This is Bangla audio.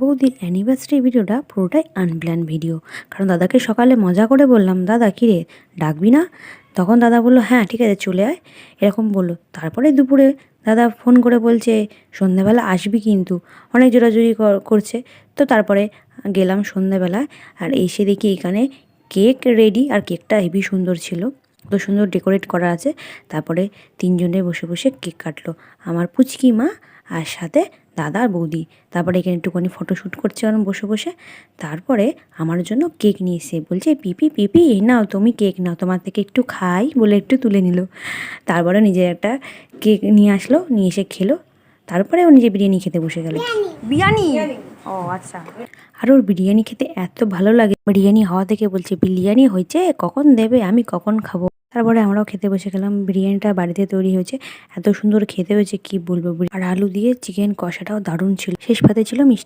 বৌদির অ্যানিভার্সারি ভিডিওটা পুরোটাই আনপ্ল্যান ভিডিও। কারণ দাদাকে সকালে মজা করে বললাম, দাদা কিরে ডাকবি না? তখন দাদা বললো হ্যাঁ ঠিক আছে চলে আয়, এরকম বললো। তারপরে দুপুরে দাদা ফোন করে বলছে সন্ধ্যাবেলা আসবি কিন্তু, অনেক জোরাজুরি করছে। তো তারপরে গেলাম সন্ধ্যাবেলায়, আর এসে দেখি এখানে কেক রেডি, আর কেকটা হেবি সুন্দর ছিল, কত সুন্দর ডেকোরেট করা আছে। তারপরে তিনজনে বসে বসে কেক কাটলো, আমার পুচকি মা আর সাথে দাদা আর বৌদি। তারপরে এখানে একটুখানি ফটোশ্যুট করছে ওরম বসে বসে। তারপরে আমার জন্য কেক নিয়ে এসে বলছে পিপি পিপি এই নাও তুমি কেক নাও, তোমার থেকে একটু খাই বলে একটু তুলে নিল। তারপরে নিজের একটা কেক নিয়ে আসলো, নিয়ে এসে খেলো। তারপরে ও নিজে বিরিয়ানি খেতে বসে গেল। বিরিয়ানি? ও আচ্ছা। আর ওর বিরিয়ানি খেতে এত ভালো লাগে, বিরিয়ানি হওয়া থেকে বলছে বিরিয়ানি হয়েছে, কখন দেবে, আমি কখন খাবো। তারপরে আমরাও খেতে বসে গেলাম। বিরিয়ানিটা বাড়িতে তৈরি হয়েছে, এত সুন্দর খেতে হয়েছে কি বলবো। আর আলু দিয়ে চিকেন কষাটাও দারুণ ছিল। শেষ পাতে ছিল মিষ্টি।